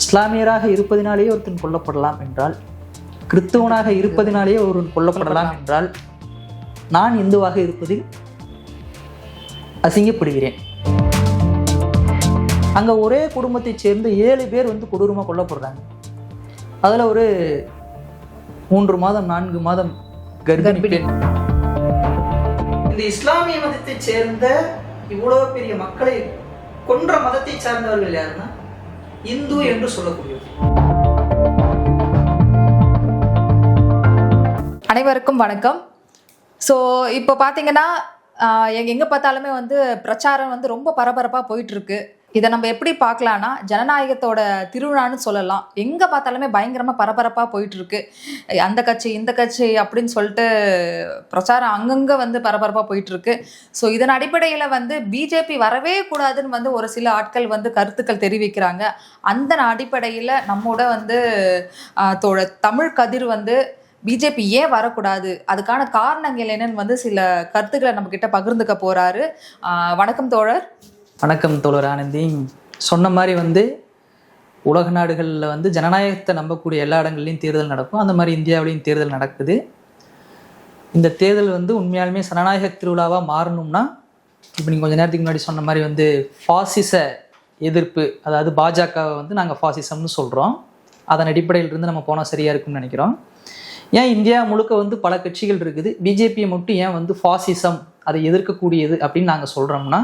இஸ்லாமியராக இருப்பதினாலேயே ஒருத்தன் கொல்லப்படலாம் என்றால், கிறிஸ்தவனாக இருப்பதினாலேயே ஒருவன் கொல்லப்படலாம் என்றால், நான் இந்துவாக இருப்பதில் அசிங்கப்படுகிறேன். அங்க ஒரே குடும்பத்தைச் சேர்ந்த 7 பேர் வந்து கொடூரமா கொல்லப்படுறாங்க. அதுல ஒரு 3 மாதம் 4 மாதம் கர்ப்பிணி பெண். இந்த இஸ்லாமிய மதத்தை சேர்ந்த இவ்வளவு பெரிய மக்களை கொன்ற மதத்தை சார்ந்தவர்கள் யாருன்னா இந்து என்று சொல்லக்கூடியது. அனைவருக்கும் வணக்கம். ஸோ இப்போ பார்த்தீங்கன்னா எங்கே பார்த்தாலுமே வந்து பிரச்சாரம் வந்து ரொம்ப பரபரப்பாக போயிட்டு இருக்கு. இதை நம்ம எப்படி பார்க்கலான்னா, ஜனநாயகத்தோட திருவிழான்னு சொல்லலாம். எங்கே பார்த்தாலுமே பயங்கரமாக பரபரப்பாக போயிட்டு இருக்கு. அந்த கட்சி இந்த கட்சி அப்படின்னு சொல்லிட்டு பிரச்சாரம் அங்கங்கே வந்து பரபரப்பாக போயிட்டு இருக்கு. ஸோ இதன் அடிப்படையில் வந்து பிஜேபி வரவே கூடாதுன்னு வந்து ஒரு சில ஆட்கள் வந்து கருத்துக்கள் தெரிவிக்கிறாங்க. அந்த அடிப்படையில் நம்மோட வந்து தமிழ் கதிர் வந்து பிஜேபி ஏன் வரக்கூடாது, அதுக்கான காரணங்கள் என்னன்னு வந்து சில கருத்துக்களை நம்ம கிட்ட பகிர்ந்துக்க போறாரு. வணக்கம் தோழர். வணக்கம் தோழர் ஆனந்தி. சொன்ன மாதிரி வந்து உலக நாடுகளில் வந்து ஜனநாயகத்தை நம்பக்கூடிய எல்லா இடங்கள்லையும் தேர்தல் நடக்கும். அந்த மாதிரி இந்தியாவிலையும் தேர்தல் நடக்குது. இந்த தேர்தல் வந்து உண்மையாலுமே ஜனநாயக திருவிழாவாக மாறணும்னா, இப்போ நீங்கள் கொஞ்சம் நேரத்துக்கு முன்னாடி சொன்ன மாதிரி வந்து பாசிச எதிர்ப்பு, அதாவது பாஜகவை வந்து நாங்கள் பாசிசம்னு சொல்கிறோம். அதன் அடிப்படையில் இருந்து நம்ம போனால் சரியாக இருக்கும்னு நினைக்கிறோம். ஏன் இந்தியா முழுக்க வந்து பல கட்சிகள் இருக்குது, பிஜேபியை மட்டும் ஏன் வந்து பாசிசம் அதை எதிர்க்கக்கூடியது அப்படின்னு நாங்கள் சொல்கிறோம்னா,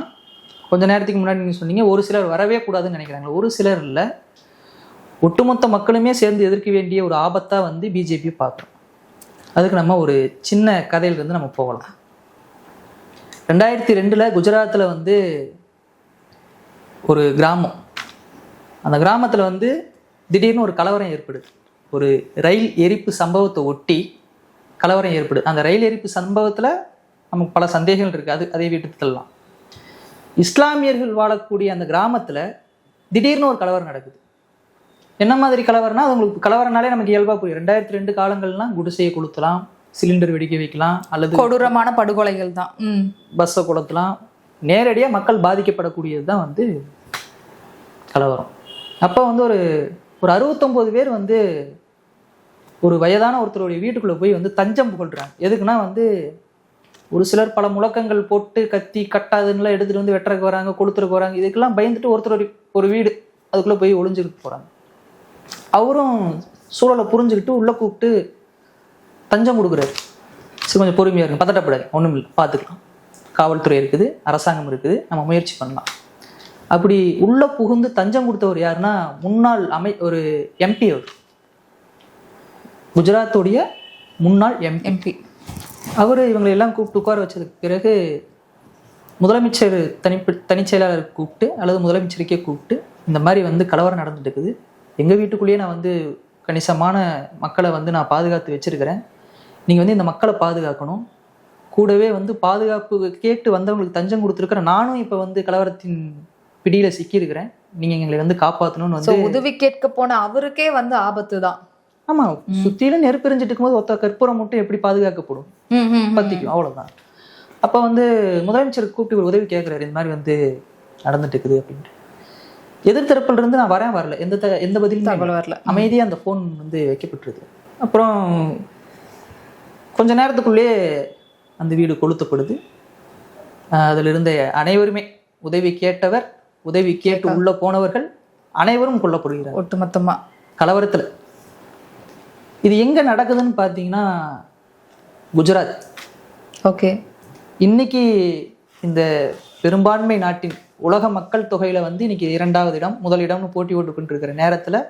கொஞ்ச நேரத்துக்கு முன்னாடி நீங்கள் சொன்னீங்க ஒரு சிலர் வரவே கூடாதுன்னு நினைக்கிறாங்க. ஒரு சிலர் இல்லை, ஒட்டுமொத்த மக்களுமே சேர்ந்து எதிர்க்க வேண்டிய ஒரு ஆபத்தாக வந்து பிஜேபி பார்க்குறோம். அதுக்கு நம்ம ஒரு சின்ன கதையிலிருந்து நம்ம போகலாம். 2002 குஜராத்தில் வந்து ஒரு கிராமம், அந்த கிராமத்தில் வந்து திடீர்னு ஒரு கலவரம் ஏற்படுது. ஒரு ரயில் எரிப்பு சம்பவத்தை ஒட்டி கலவரம் ஏற்படுது. அந்த ரயில் எரிப்பு சம்பவத்தில் நமக்கு பல சந்தேகங்கள் இருக்குது, அதை விட்டு தள்ளலாம். இஸ்லாமியர்கள் வாழக்கூடிய அந்த கிராமத்தில் திடீர்னு ஒரு கலவரம் நடக்குது. என்ன மாதிரி கலவரம்னா, அது உங்களுக்கு கலவரனாலே நமக்கு இயல்பாக புரியும். 2002 காலங்கள்லாம் குடிசையை கொளுத்தலாம், சிலிண்டர் வெடிக்க வைக்கலாம், அல்லது கொடூரமான படுகொலைகள் தான், பஸ்ஸை கொளுத்தலாம். நேரடியாக மக்கள் பாதிக்கப்படக்கூடியது தான் வந்து கலவரம். அப்போ வந்து ஒரு 69 பேர் வந்து ஒரு வயதான ஒருத்தருடைய வீட்டுக்குள்ளே போய் வந்து தஞ்சம் புகழ்றாங்க. எதுக்குன்னா வந்து ஒரு சிலர் பல முழக்கங்கள் போட்டு கத்தி கட்டாதுன்னெலாம் எடுத்துகிட்டு வந்து வெட்டுறக்கு வராங்க, கொளுத்துறக்கு வராங்க. இதுக்கெல்லாம் பயந்துட்டு ஒருத்தர் ஒரு வீடு அதுக்குள்ளே போய் ஒளிஞ்சுக்கிட்டு போகிறாங்க. அவரும் சூழலை புரிஞ்சுக்கிட்டு உள்ளே கூப்பிட்டு தஞ்சம் கொடுக்குறாரு. சரி, கொஞ்சம் பொறுமையாக இருக்குங்க, பதட்டப்படாது, ஒன்றும் இல்லை, பார்த்துக்கலாம், காவல்துறை இருக்குது, அரசாங்கம் இருக்குது, நம்ம முயற்சி பண்ணலாம். அப்படி உள்ள புகுந்து தஞ்சம் கொடுத்தவர் யாருன்னா முன்னாள் ஒரு எம்பி, அவர் குஜராத்துடைய முன்னாள் எம்பி. அவர் இவங்களை எல்லாம் கூப்பிட்டு உட்கார வச்சதுக்கு பிறகு முதலமைச்சர் தனிச்செயலாளர் கூப்பிட்டு, அல்லது முதலமைச்சருக்கே கூப்பிட்டு, இந்த மாதிரி வந்து கலவரம் நடந்துட்டு இருக்குது, எங்கள் வீட்டுக்குள்ளேயே நான் வந்து கணிசமான மக்களை வந்து நான் பாதுகாத்து வச்சிருக்கிறேன், நீங்கள் வந்து இந்த மக்களை பாதுகாக்கணும், கூடவே வந்து பாதுகாப்பு கேட்டு வந்தவங்களுக்கு தஞ்சம் கொடுத்துருக்குற நானும் இப்போ வந்து கலவரத்தின் பிடியில சிக்கி இருக்கிறேன், நீங்க எங்களை வந்து காப்பாற்றணும்னு வந்து உதவி கேட்க போன அவருக்கே வந்து ஆபத்து தான். ஆமா, சுத்தியில நெருப்பு எரிஞ்சிட்டு இருக்கும்போது ஒத்த கற்பூரம் மட்டும் எப்படி பாதுகாக்கப்படும், பத்திக்கும், அவ்வளவுதான். அப்ப வந்து முதலமைச்சருக்கு கூப்பிட்டு ஒரு உதவி கேட்கிறாரு, இந்த மாதிரி வந்து நடந்துட்டு இருக்குது அப்படின்ட்டு. எதிர்த்தரப்புல இருந்து நான் வரல, எந்த பதிலும் வரல, அமைதியா அந்த போன் வந்து வைக்கப்பட்டிருக்கு. அப்புறம் கொஞ்ச நேரத்துக்குள்ளே அந்த வீடு கொளுத்தப்படுது. அதுல இருந்த அனைவருமே, உதவி கேட்டவர், உதவி கேட்டு உள்ள போனவர்கள் அனைவரும் கொல்லப்படுகிறார் ஒட்டுமொத்தமா கலவரத்துல. இது எங்க நடக்குதுன்னு பாத்தீங்கன்னா குஜராத். ஓகே, இன்னைக்கு இந்த பெரும்பான்மை நாட்டின் உலக மக்கள் தொகையில வந்து இன்னைக்கு 2வது இடம், முதலிடம்னு போட்டி போட்டு இருக்கிற நேரத்துல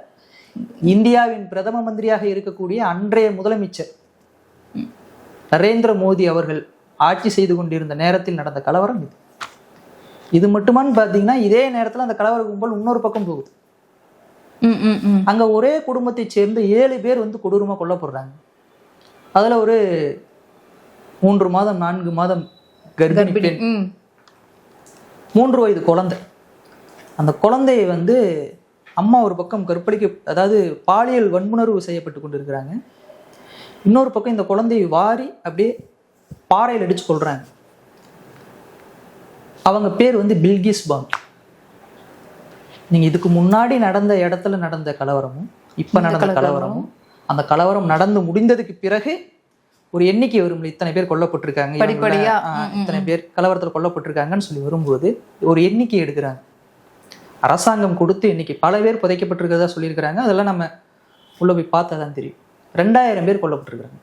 இந்தியாவின் பிரதம மந்திரியாக இருக்கக்கூடிய அன்றைய முதலமைச்சர் நரேந்திர மோடி அவர்கள் ஆட்சி செய்து கொண்டிருந்த நேரத்தில் நடந்த கலவரம் இது. இது மட்டுமான்னு பாத்தீங்கன்னா இதே நேரத்துல அந்த கலவர கும்பல் இன்னொரு பக்கம் போகுது. அங்க ஒரே குடும்பத்தை சேர்ந்த 7 பேர் வந்து கொடூரமா கொல்லப்படுறாங்க. அதுல ஒரு 3 மாதம் 4 மாதம் கர்ப்பிணி பெண், 3 வயது குழந்தை. அந்த குழந்தையை வந்து அம்மா ஒரு பக்கம் கற்பழிக்க, அதாவது பாலியல் வன்புணர்வு செய்யப்பட்டு கொண்டு இருக்கிறாங்க. இன்னொரு பக்கம் இந்த குழந்தையை வாரி அப்படியே பாறையில் அடிச்சு கொள்றாங்க. அவங்க பேர் வந்து பில்கிஸ் பானு. நீங்க இதுக்கு முன்னாடி நடந்த இடத்துல நடந்த கலவரமும் இப்ப நடந்த கலவரமும், அந்த கலவரம் நடந்து முடிந்ததுக்கு பிறகு ஒரு எண்ணிக்கை வரும், இத்தனை பேர் கொல்லப்பட்டிருக்காங்க, படிப்படியா இத்தனை பேர் கலவரத்துல கொல்லப்பட்டிருக்காங்கன்னு சொல்லி வரும்போது ஒரு எண்ணிக்கை எடுக்கிறாங்க. அரசாங்கம் கொடுத்து எண்ணிக்கை பல பேர் புதைக்கப்பட்டிருக்கிறதா சொல்லியிருக்கிறாங்க. அதெல்லாம் நம்ம உள்ள போய் பார்த்தா தான் தெரியும். 2000 பேர் கொல்லப்பட்டிருக்கிறாங்க.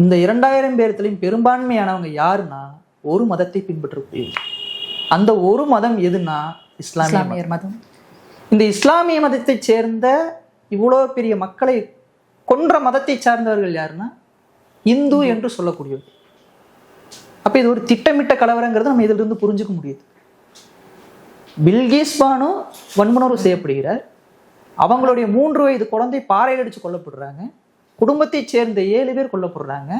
இந்த 2000 பேர்த்துலையும் பெரும்பான்மையானவங்க யாருன்னா ஒரு மதத்தை பின்பற்றக்கூடிய, அந்த ஒரு மதம் எதுன்னா இஸ்லாமிய மதம். இந்த இஸ்லாமிய மதத்தை சேர்ந்த இவ்வளோ பெரிய மக்களை கொன்ற மதத்தை சார்ந்தவர்கள் யாருன்னா இந்து என்று சொல்லக்கூடியவர்கள். அப்ப இது ஒரு திட்டமிட்ட கலவரங்கிறது நம்ம இதுல இருந்து புரிஞ்சுக்க முடியுது. பில்கிஸ் பானு வன்முணர்வு செய்யப்படுகிறார். அவங்களுடைய 3 வயது குழந்தை பாறையில் அடிச்சு கொல்லப்படுறாங்க. குடும்பத்தை சேர்ந்த 7 பேர் கொல்லப்படுறாங்க.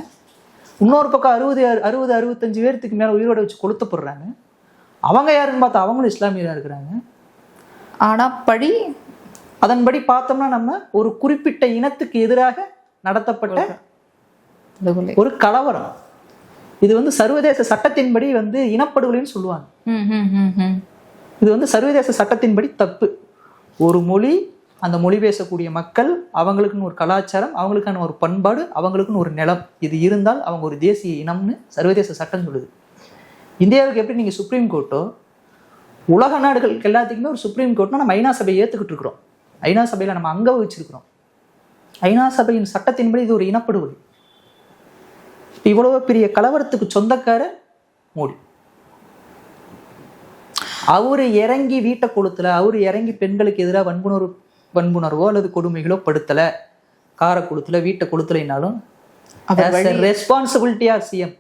இன்னொரு பக்கம் 65 பேர்த்துக்கு மேல உயிரோட வச்சு கொளுத்தப்படுறாங்க. அவங்க யாருன்னு பார்த்தா அவங்களும் இஸ்லாமியரா இருக்கிறாங்க. ஆனா அதன்படி பார்த்தோம்னா நம்ம ஒரு குறிப்பிட்ட இனத்துக்கு எதிராக நடத்தப்பட்ட ஒரு கலவரம். இது வந்து சர்வதேச சட்டத்தின்படி வந்து இனப்படுகொலைன்னு சொல்லுவாங்க. இது வந்து சர்வதேச சட்டத்தின்படி தப்பு. ஒரு மொழி, அந்த மொழி பேசக்கூடிய மக்கள், அவங்களுக்குன்னு ஒரு கலாச்சாரம், அவங்களுக்கான ஒரு பண்பாடு, அவங்களுக்குன்னு ஒரு நிலம், இது இருந்தால் அவங்க ஒரு தேசிய இனம்னு சர்வதேச சட்டம் சொல்லுது. இந்தியாவுக்கு எப்படி நீங்க சுப்ரீம் கோர்ட்டோ, உலக நாடுகளுக்கு எல்லாத்துக்குமே ஒரு சுப்ரீம் கோர்ட்னா நம்ம ஐநா சபையை ஏத்துக்கிட்டு இருக்கிறோம். ஐநா சபையில நம்ம அங்க வச்சிருக்கிறோம். ஐநா சபையின் சட்டத்தின்படி இது ஒரு இனப்படுகொலை. இவ்வளவு பெரிய கலவரத்துக்கு சொந்தக்காரர் மோடி. அவரு இறங்கி வீட்டை கொளுத்தல, அவரு இறங்கி பெண்களுக்கு எதிராக வன்புணர்வோ அல்லது கொடுமைகளோ படுத்தல, காரை கொளுத்தல, வீட்டை கொளுத்தலைனாலும் ரெஸ்பான்சிபிலிட்டியா சிஎம்.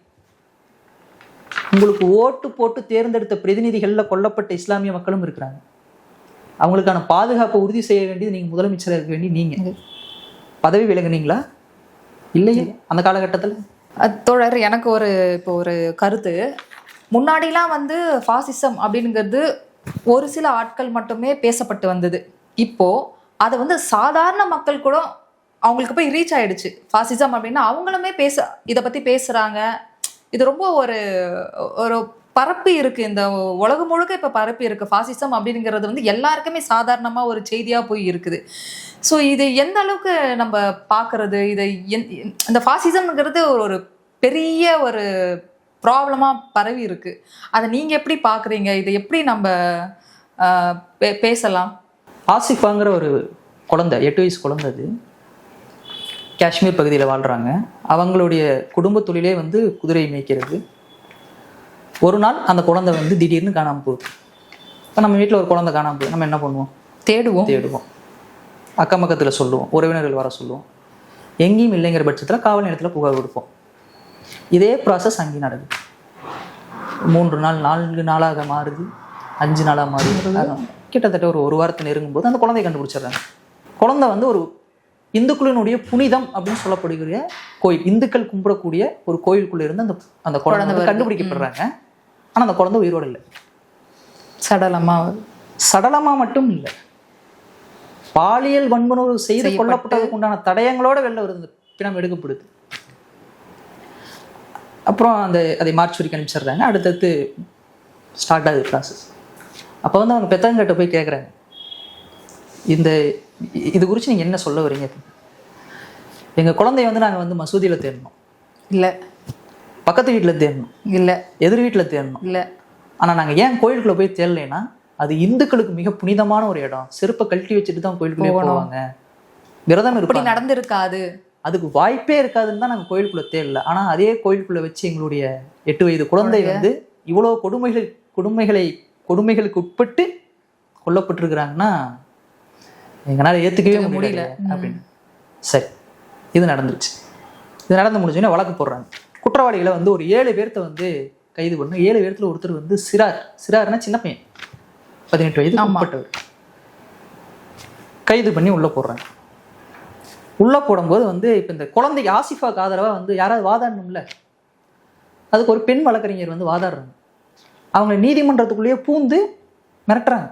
உங்களுக்கு ஓட்டு போட்டு தேர்ந்தெடுத்த பிரதிநிதிகள்ல கொல்லப்பட்ட இஸ்லாமிய மக்களும் இருக்கிறாங்க. அவங்களுக்கான பாதுகாப்பை உறுதி செய்ய வேண்டியது நீங்க முதலமைச்சராக இருக்க வேண்டிய நீங்க. பதவி விலகுனீங்களா? இல்லையே அந்த காலகட்டத்தில். தோழர், எனக்கு இப்போ ஒரு கருத்து. முன்னாடிலாம் வந்து ஃபாசிசம் அப்படிங்கிறது ஒரு சில ஆட்கள் மட்டுமே பேசப்பட்டு வந்தது. இப்போ அதை வந்து சாதாரண மக்கள் கூட அவங்களுக்கு போய் ரீச் ஆயிடுச்சு. ஃபாசிசம் அப்படின்னா அவங்களுமே இதை பத்தி பேசுறாங்க. இது ரொம்ப ஒரு பரப்பி இருக்கு, இந்த உலகம் முழுக்க இப்ப பரப்பி இருக்கு. ஃபாசிசம் அப்படிங்கிறது வந்து எல்லாருக்குமே சாதாரணமா ஒரு செய்தியா போய் இருக்குது. ஸோ இது எந்த அளவுக்கு நம்ம பார்க்கறது, இதை இந்த ஃபாசிசம்ங்கிறது ஒரு பெரிய ஒரு ப்ராப்ளமா பரவி இருக்கு. அதை நீங்க எப்படி பாக்குறீங்க? இதை எப்படி நம்ம பேசலாம்? ஆசிஃபாங்கிற ஒரு குழந்தை, 8 வயசு குழந்தை, அது காஷ்மீர் பகுதியில் வாழ்றாங்க. அவங்களுடைய குடும்ப தொழிலே வந்து குதிரை மேய்க்கிறது. ஒரு நாள் அந்த குழந்தை வந்து திடீர்னு காணாமல் போகுது. இப்போ நம்ம வீட்டில் ஒரு குழந்தை காணாமல் போகுது, நம்ம என்ன பண்ணுவோம்? தேடுவோம். அக்கம் பக்கத்தில் சொல்லுவோம், உறவினர்கள் வர சொல்லுவோம். எங்கேயும் இல்லைங்கிற பட்சத்தில் காவல் நிலையத்தில் புகார் கொடுப்போம். இதே ப்ராசஸ் அங்கேயும் நடக்குது. 3 நாள் 4 நாளாக மாறுது, 5 நாளாக மாறுது. கிட்டத்தட்ட ஒரு வாரத்தை நெருங்கும்போது அந்த குழந்தையை கண்டுபிடிச்சிடுறாங்க. குழந்தை வந்து ஒரு இந்துக்களினுடைய புனிதம் அப்படின்னு சொல்லப்படுகிற கோயில், இந்துக்கள் கும்பிடக்கூடிய ஒரு கோயிலுக்குள்ள இருந்து அந்த குழந்தை கண்டுபிடிக்கப்படுறாங்க. ஆனா அந்த குழந்தை உயிரோடு இல்லை. சடலமா மட்டும் இல்லை, பாலியல் வன்முறை செய்து கொல்லப்பட்டதுக்கு உண்டான தடயங்களோட வெளில வருது, பிணம் எடுக்கப்படுது. அப்புறம் அதை மார்ச்சுரிக்கு அனுப்பிச்சிடுறாங்க. அடுத்தடுத்து ஸ்டார்ட் ஆகுது ப்ராசஸ். அப்போ வந்து அவங்க பெத்தவங்கிட்ட போய் கேட்குறாங்க, இது குறித்து நீங்கள் என்ன சொல்ல வரீங்க? எங்கள் குழந்தைய வந்து நாங்கள் வந்து மசூதியில் தேடணும் இல்லை, பக்கத்து வீட்டில் தேடணும் இல்லை, எதிர் வீட்டில் தேடணும் இல்லை. ஆனால் நாங்கள் ஏன் கோயிலுக்குள்ளே போய் தேடலைன்னா, அது இந்துக்களுக்கு மிக புனிதமான ஒரு இடம், செருப்பை கழட்டி வச்சுட்டு தான் கோயிலுக்குள்ளே போவாங்க, விரதம் இப்படி நடந்திருக்காது, அதுக்கு வாய்ப்பே இருக்காதுன்னு தான் நாங்கள் கோயிலுக்குள்ளே தேடல. ஆனால் அதே கோயிலுக்குள்ளே வச்சு எங்களுடைய 8 வயது குழந்தை வந்து இவ்வளோ கொடுமைகளுக்கு உட்பட்டு கொல்லப்பட்டிருக்கிறாங்கன்னா எங்களால் ஏற்றுக்கவே முடியல அப்படின்னு. சரி, இது நடந்துருச்சு. இது நடந்து முடிஞ்சோடனே வழக்கு போடுறாங்க. குற்றவாளிகளை வந்து ஒரு 7 பேர்த்த வந்து கைது பண்ணணும். 7 பேர்த்துல ஒருத்தர் வந்து சிறார்னா சின்ன பையன், 18 வயது உட்பட்டவர், கைது பண்ணி உள்ள போடுறாங்க. உள்ள போடும்போது வந்து இப்போ இந்த குழந்தைக்கு ஆசிஃபாக்கு ஆதரவா வந்து யாராவது வாதாடணும்ல, அதுக்கு ஒரு பெண் வழக்கறிஞர் வந்து வாதாடுறாங்க. அவங்க நீதிமன்றத்துக்குள்ளேயே பூந்து மிரட்டுறாங்க.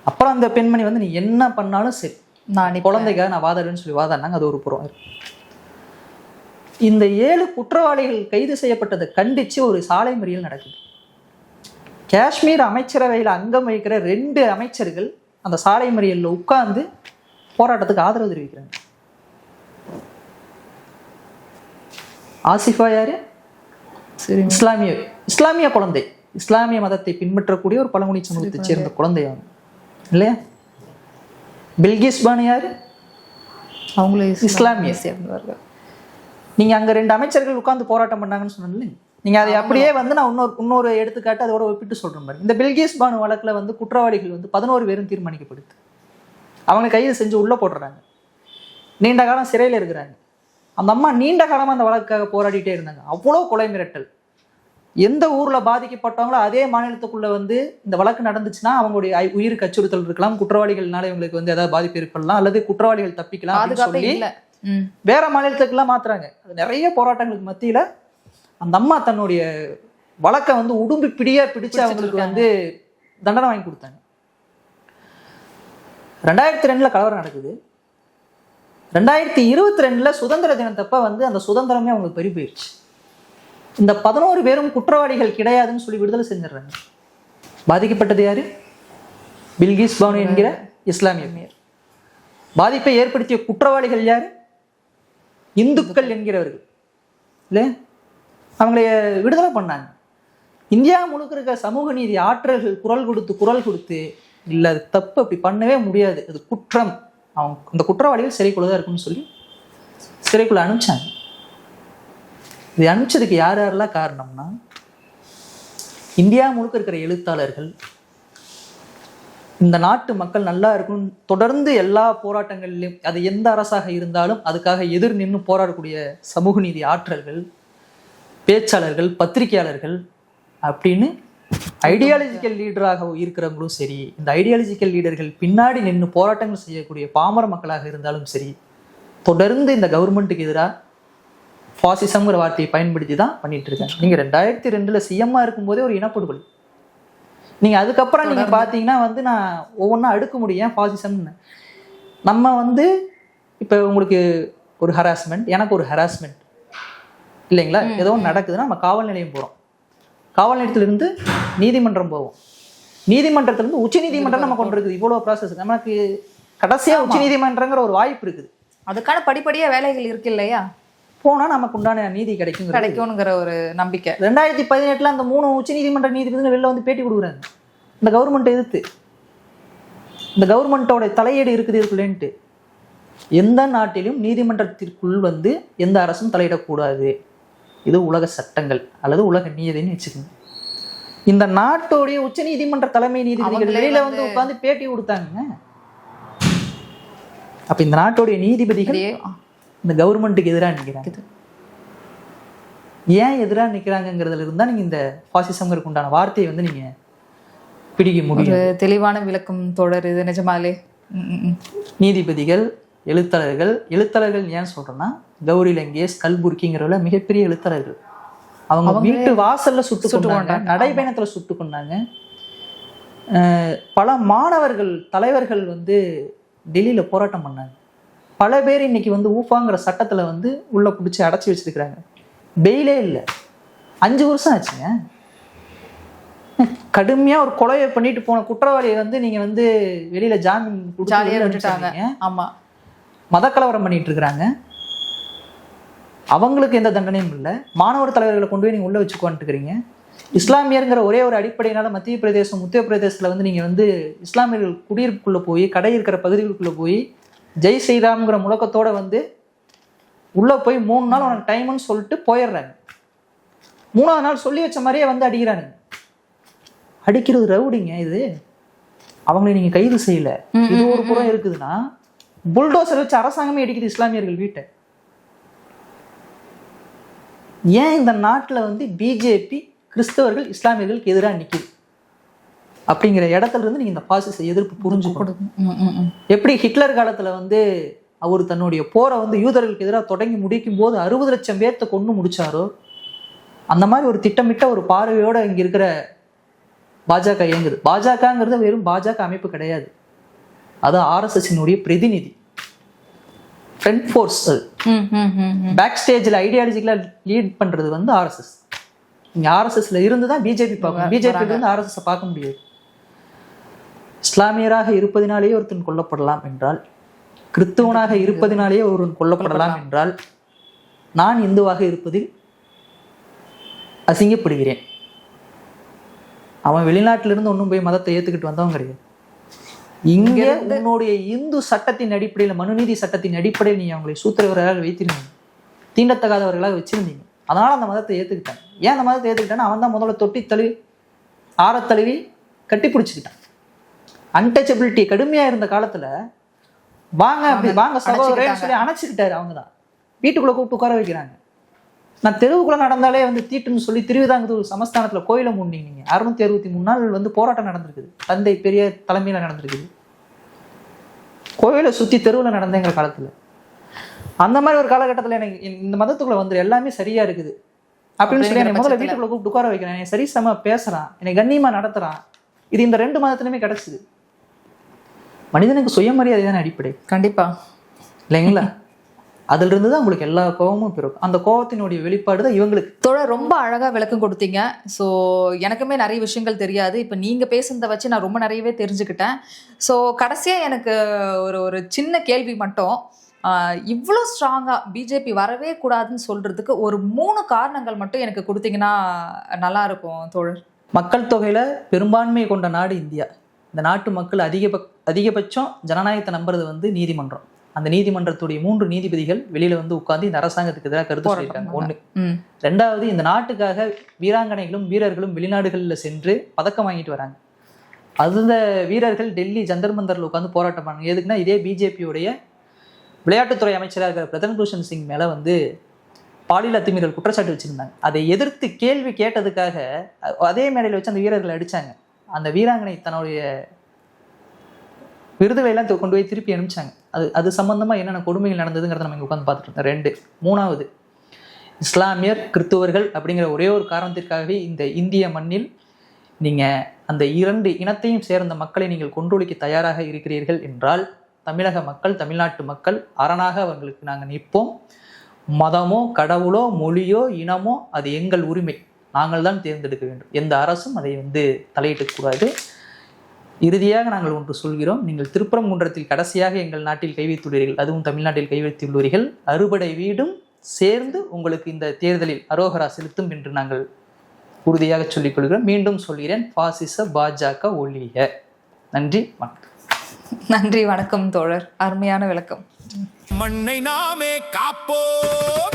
அப்புறம் அந்த பெண்மணி வந்து நீ என்ன பண்ணாலும் சரி, நான் குழந்தைக்காக நான் வாதாடுன்னு சொல்லி வாதாடினாங்க. அது ஒரு புறம். இந்த 7 குற்றவாளிகள் கைது செய்யப்பட்டதை கண்டிச்சு ஒரு சாலை மறியல் நடக்குது. காஷ்மீர் அமைச்சரவையில் அங்கம் வகிக்கிற 2 அமைச்சர்கள் அந்த சாலை மறியல்ல உட்கார்ந்து போராட்டத்துக்கு ஆதரவு தெரிவிக்கிறாங்க. ஆசிஃபா யாரு? இஸ்லாமிய குழந்தை, இஸ்லாமிய மதத்தை பின்பற்றக்கூடிய ஒரு பழங்குடி சமூகத்தை சேர்ந்த குழந்தை அவங்க இல்லையா? பில்கிஸ் பானு யாரு? அவங்களே இஸ்லாமிய. நீங்க அங்க 2 அமைச்சர்கள் உட்கார்ந்து போராட்டம் பண்ணாங்கன்னு சொன்னீங்க. நீங்க அதை அப்படியே வந்து நான் இன்னொரு எடுத்துக்காட்டு அதோட ஒப்பிட்டு சொல்றேன் பாருங்க. இந்த பில்கிஸ் பானு வழக்குல வந்து குற்றவாளிகள் வந்து 11 பேரும் தீர்மானிக்கப்படுது. அவங்க கைது செஞ்சு உள்ள போடுறாங்க. நீண்ட காலம் சிறையில் இருக்கிறாங்க. அந்த அம்மா நீண்ட காலமா அந்த வழக்குக்காக போராடிட்டே இருந்தாங்க. அவ்வளோ கொலை மிரட்டல். எந்த ஊர்ல பாதிக்கப்பட்டவங்களோ அதே மாநிலத்துக்குள்ள வந்து இந்த வழக்கு நடந்துச்சுன்னா அவங்களுடைய உயிருக்கு அச்சுறுத்தல் இருக்கலாம், குற்றவாளிகள்னால இவங்களுக்கு வந்து ஏதாவது பாதிப்பு ஏற்படலாம், அல்லது குற்றவாளிகள் தப்பிக்கலாம் அப்படின்னு சொல்லி வேற மாநிலத்துக்குலாம் மாத்துறாங்க. அது நிறைய போராட்டங்களுக்கு மத்தியில அந்த அம்மா தன்னுடைய வழக்கை வந்து உடும்பு பிடிச்சு அவங்களுக்கு வந்து தண்டனை வாங்கி கொடுத்தாங்க. 2002 கலவரம் நடக்குது. 2022 சுதந்திர தினத்தப்ப வந்து அந்த சுதந்திரமே அவங்களுக்கு பறி போயிடுச்சு. இந்த 11 பேரும் குற்றவாளிகள் கிடையாதுன்னு சொல்லி விடுதலை செஞ்சிடறாங்க. பாதிக்கப்பட்டது யாரு? பில்கிஸ் பானு என்கிற இஸ்லாமிய மேயர். பாதிப்பை ஏற்படுத்திய குற்றவாளிகள் யாரு? இந்துக்கள் என்கிறவர்கள் இல்ல, அவங்களைய விடுதலை பண்ணாங்க. இந்தியா முழுக்க இருக்க சமூக நீதி ஆற்றல்கள் குரல் கொடுத்து இல்லை அது தப்பு, அப்படி பண்ணவே முடியாது, அது குற்றம், அவங்க இந்த குற்றவாளிகள் சிறைக்குள்ளதான் இருக்குன்னு சொல்லி சிறைக்குள்ள அனுப்பிச்சாங்க. இது அனுப்பிச்சதுக்கு யாரெல்லாம் காரணம்னா, இந்தியா முழுக்க இருக்கிற எழுத்தாளர்கள், இந்த நாட்டு மக்கள் நல்லா இருக்கணும் தொடர்ந்து எல்லா போராட்டங்கள்லையும் அது எந்த அரசாக இருந்தாலும் அதுக்காக எதிர் நின்று போராடக்கூடிய சமூக நீதி ஆற்றல்கள், பேச்சாளர்கள், பத்திரிகையாளர்கள் அப்படின்னு ஐடியாலஜிக்கல் லீடராக இருக்கிறவங்களும் சரி, இந்த ஐடியாலஜிக்கல் லீடர்கள் பின்னாடி நின்று போராட்டங்கள் செய்யக்கூடிய பாமர மக்களாக இருந்தாலும் சரி, தொடர்ந்து இந்த கவர்மெண்ட்டுக்கு எதிராக ஃபாசிசம்ங்கிற வார்த்தையை பயன்படுத்தி தான் பண்ணிட்டு இருக்காங்க. நீங்க 2002 சிஎம்மா இருக்கும்போதே ஒரு இனப்படுகொலை. நீங்க அதுக்கப்புறம் நீங்க பாத்தீங்கன்னா வந்து நான் ஒவ்வொன்றா அடுக்க முடியும் ஃபாசிசம்னு. நம்ம வந்து இப்ப உங்களுக்கு ஒரு ஹராஸ்மெண்ட், எனக்கு ஒரு ஹராஸ்மெண்ட் இல்லைங்களா, ஏதோ ஒன்று நடக்குதுன்னா நம்ம காவல் நிலையம் போறோம், காவல் நிலையத்திலிருந்து நீதிமன்றம் போவோம், நீதிமன்றத்திலிருந்து உச்ச நீதிமன்றம் நம்ம கொண்டு இருக்குது. இவ்வளவு ப்ராசஸ் நமக்கு கடைசியா உச்ச நீதிமன்றங்கிற ஒரு வாய்ப்பு இருக்குது. அதுக்கான படிப்படியா வேலைகள் இருக்கு இல்லையா, போனா நமக்கு உண்டான நீதி கிடைக்குங்கிற ஒரு நம்பிக்கை. 2018 அந்த 3 உச்ச நீதிமன்ற நீதிபதிகள் வெளில வந்து பேட்டி கொடுக்குறாங்க இந்த கவர்மெண்ட் எதிர்த்து. இந்த கவர்மெண்டோட தலையீடு இருக்குது இருக்குல்லேன்ட்டு. எந்த நாட்டிலும் நீதிமன்றத்திற்குள் வந்து எந்த அரசும் தலையிடக்கூடாது, இது உலக சட்டங்கள் அல்லது உலக நீதின்னு வச்சுக்கோங்க. இந்த நாட்டோடைய உச்ச நீதிமன்ற தலைமை நீதிபதிகள் வெளியில வந்து உட்கார்ந்து பேட்டி கொடுத்தாங்க. அப்ப இந்த நாட்டோடைய நீதிபதிகள் இந்த கவர்மெண்ட்டுக்கு எதிராக நிற்கிறாங்க. ஏன் எதிராக நிற்கிறாங்கிறதுல இருந்தா நீங்க இந்த பாசிசம்ங்கிறதுக்கு உண்டான வார்த்தையை வந்து நீங்க பிடிக்க முடியும். தெளிவான விளக்கம் தொடர் இது நிஜமாலே. நீதிபதிகள், எழுத்தாளர்கள் ஏன் சொல்றேன்னா, கௌரி லங்கேஷ், கல்புர்கிங்கிறவங்க மிகப்பெரிய எழுத்தாளர்கள். அவங்க வீட்டு வாசல்ல சுட்டு கொண்டாங்க, நடைபயணத்துல சுட்டு கொண்டாங்க. பல மாணவர்கள் தலைவர்கள் வந்து டெல்லியில போராட்டம் பண்ணாங்க. பல பேர் இன்னைக்கு வந்து ஊஃபாங்கிற சட்டத்துல வந்து உள்ள பிடிச்சி அடைச்சி வச்சிருக்கிறாங்க. பெயிலே இல்லை, 5 வருஷம் ஆச்சுங்க. கடுமையா ஒரு கொலையை பண்ணிட்டு போன குற்றவாளியை வந்து நீங்க வந்து வெளியில ஜாமீன் விட்டுட்டாங்க. ஆமா, மதக்கலவரம் பண்ணிட்டு இருக்கிறாங்க. அவங்களுக்கு எந்த தண்டனையும் இல்லை. மாணவர் தலைவர்களை கொண்டு போய் நீங்க உள்ள வச்சுக்கோன்ட்டுக்கிறீங்க. இஸ்லாமியர்ங்கிற ஒரே ஒரு அடிப்படையினால மத்திய பிரதேசம், உத்தரப்பிரதேசத்துல வந்து நீங்க வந்து இஸ்லாமியர்கள் குடியிருப்புக்குள்ள போய், கடை இருக்கிற பகுதிகளுக்குள்ள போய் ஜெய் ஸ்ரீராம்ங்கிற முழக்கத்தோட வந்து உள்ள போய் 3 நாள் உனக்கு டைம்னு சொல்லிட்டு போயிடுறாங்க. 3ஆவது நாள் சொல்லி வச்ச மாதிரியே வந்து அடிக்கிறாங்க. அடிக்கிறது ரவுடிங்க. இது அவங்களை நீங்க கைது செய்யல. இது ஒரு புறம் இருக்குதுன்னா, புல்டோசர் வச்சு அரசாங்கமே அடிக்குது இஸ்லாமியர்கள் வீட்டை. ஏன் இந்த நாட்டுல வந்து பிஜேபி கிறிஸ்தவர்கள் இஸ்லாமியர்களுக்கு எதிராக நிக்குது அப்படிங்கிற இடத்துல இருந்து நீங்க இந்த பாசிச எதிர்ப்பு புரிஞ்சுக்கணும். எப்படி ஹிட்லர் காலத்துல வந்து அவர் தன்னுடைய போரை வந்து யூதர்களுக்கு எதிராக தொடங்கி முடிக்கும் போது 60 லட்சம் பேர்த்த கொண்டு முடிச்சாரோ, அந்த மாதிரி ஒரு திட்டமிட்ட ஒரு பார்வையோட இங்க இருக்கிற பாஜக இயங்குது. பாஜகங்கிறது வெறும் பாஜக அமைப்பு கிடையாது, அது ஆர்எஸ்எஸ்னுடைய பிரதிநிதி, ஃப்ரண்ட் ஃபோர்ஸ். பேக் ஸ்டேஜில் ஐடியாலஜிக்கலா லீட் பண்றது வந்து ஆர்எஸ்எஸ். நீங்க ஆர்எஸ்எஸ்ல இருந்து தான் பிஜேபி பார்க்கணும், பிஜேபியில இருந்து ஆர்எஸ்எஸ் பார்க்க முடியாது. இஸ்லாமியராக இருப்பதினாலேயே ஒருத்தன் கொல்லப்படலாம் என்றால், கிறிஸ்தவனாக இருப்பதினாலேயே ஒருவன் கொல்லப்படலாம் என்றால், நான் இந்துவாக இருப்பதில் அசிங்கப்படுகிறேன். அவன் வெளிநாட்டிலிருந்து ஒன்றும் போய் மதத்தை ஏற்றுக்கிட்டு வந்தவன் கிடையாது. இங்கே உன்னுடைய இந்து சட்டத்தின் அடிப்படையில், மனுநீதி சட்டத்தின் அடிப்படையில் நீ அவங்களை சூத்திரவர்களாக வைத்திருந்தீங்க, தீண்டத்தகாதவர்களாக வச்சிருந்தீங்க. அதனால அந்த மதத்தை ஏற்றுக்கிட்டான். ஏன் அந்த மதத்தை ஏற்றுக்கிட்டான்னு அவன் தான் முதல்ல தொட்டி தழுவி ஆரத்தழுவி கட்டி பிடிச்சிக்கிட்டான். அன்டச்சபிலிட்டி கடுமையாக இருந்த காலத்தில் வாங்க அப்படி வாங்க சகோதரன்னு சொல்லி அணைச்சிக்கிட்டாரு. அவங்க தான் வீட்டுக்குள்ளே கூப்பிட்டு உட்கார வைக்கிறாங்க. நான் தெருவுக்குள்ளே நடந்தாலே வந்து தீட்டுன்னு சொல்லி திருவிதாங்கூர் ஒரு சமஸ்தானத்தில் கோயிலை மூடினீங்க. 663 நாள் வந்து போராட்டம் நடந்திருக்குது. தந்தை பெரிய தலைமையில் நடந்திருக்குது. கோயிலை சுற்றி தெருவில் நடந்தேங்கிற காலத்தில், அந்த மாதிரி ஒரு காலகட்டத்தில் எனக்கு இந்த மதத்துக்குள்ள வந்து எல்லாமே சரியா இருக்குது அப்படின்னு சொல்லி என்னை முதல்ல வீட்டுக்குள்ள கூப்பிட்டு உட்கார வைக்கிறேன். என்னை சரி சம பேசுறான், என்னை கண்ணியமா நடத்துறான். இது இந்த 2 மதத்திலுமே கிடைச்சிது. மனிதனுக்கு சுயமரியாதை தானே அடிப்படை. கண்டிப்பா இல்லைங்களா? அதுல இருந்து தான் உங்களுக்கு எல்லா கோபமும் பிறக்கும். அந்த கோபத்தினுடைய வெளிப்பாடு தான் இவங்களுக்கு. தோழர் ரொம்ப அழகா விளக்கம் கொடுத்தீங்க. ஸோ எனக்குமே நிறைய விஷயங்கள் தெரியாது. இப்போ நீங்க பேசுனதை வச்சு நான் ரொம்ப நிறையவே தெரிஞ்சுக்கிட்டேன். ஸோ கடைசியா எனக்கு ஒரு சின்ன கேள்வி மட்டும், இவ்வளோ ஸ்ட்ராங்கா பிஜேபி வரவே கூடாதுன்னு சொல்றதுக்கு ஒரு 3 காரணங்கள் மட்டும் எனக்கு கொடுத்தீங்கன்னா நல்லா இருக்கும் தோழர். மக்கள் தொகையில பெரும்பான்மை கொண்ட நாடு இந்தியா. இந்த நாட்டு மக்கள் அதிகபட்சம் ஜனநாயகத்தை நம்புறது வந்து நீதிமன்றம். அந்த நீதிமன்றத்துடைய 3 நீதிபதிகள் வெளியில வந்து உட்கார்ந்து இந்த அரசாங்கத்துக்கு எதிராக கருத்து சொல்லியிருக்காங்க. 1. 2வது, இந்த நாட்டுக்காக வீராங்கனைகளும் வீரர்களும் வெளிநாடுகளில் சென்று பதக்கம் வாங்கிட்டு வராங்க. அந்த வீரர்கள் டெல்லி ஜந்தர் மந்தர்ல உட்காந்து போராட்டம் பண்ணாங்க. எதுக்குன்னா, இதே பிஜேபியுடைய விளையாட்டுத்துறை அமைச்சராக இருக்கிற பிரதன் பூஷன் சிங் மேல வந்து பாலியல் அத்துமீறல் குற்றச்சாட்டு வச்சிருந்தாங்க. அதை எதிர்த்து கேள்வி கேட்டதுக்காக அதே மேடையில் வச்சு அந்த வீரர்களை அடிச்சாங்க. அந்த வீராங்கனை தன்னுடைய விருதுகளை எல்லாம் கொண்டு போய் திருப்பி அனுப்பிச்சாங்க. அது சம்பந்தமா என்னென்ன கொடுமைகள் நடந்ததுங்கிறத நம்ம இங்கே உட்காந்து பார்த்துட்டு இருந்தோம். 2. 3வது, இஸ்லாமியர் கிறிஸ்துவர்கள் அப்படிங்கிற ஒரே ஒரு காரணத்திற்காகவே இந்த இந்திய மண்ணில் நீங்க அந்த 2 இனத்தையும் சேர்ந்த மக்களை நீங்கள் கொன்றொழிக்க தயாராக இருக்கிறீர்கள் என்றால், தமிழக மக்கள், தமிழ்நாட்டு மக்கள் அரணாக அவர்களுக்கு நாங்கள் நிற்போம். மதமோ கடவுளோ மொழியோ இனமோ அது எங்கள் உரிமை, நாங்கள் தான் தேர்ந்தெடுக்க வேண்டும். எந்த அரசும் அதை வந்து தலையிடக்கூடாது. இறுதியாக நாங்கள் ஒன்று சொல்கிறோம், நீங்கள் திருப்பரங்குன்றத்தில் கடைசியாக எங்கள் நாட்டில் கை வைத்துள்ளீர்கள், அதுவும் தமிழ்நாட்டில் கை வைத்துள்ளீர்கள். அறுபடை வீடும் சேர்ந்து உங்களுக்கு இந்த தேர்தலில் அரோகரா செலுத்தும் என்று நாங்கள் உறுதியாக சொல்லிக் கொள்கிறோம். மீண்டும் சொல்கிறேன், பாசிச பாஜக ஒழிக. நன்றி, வணக்கம். நன்றி, வணக்கம் தோழர். அருமையான விளக்கம். மண்ணை நாமே காப்போம்.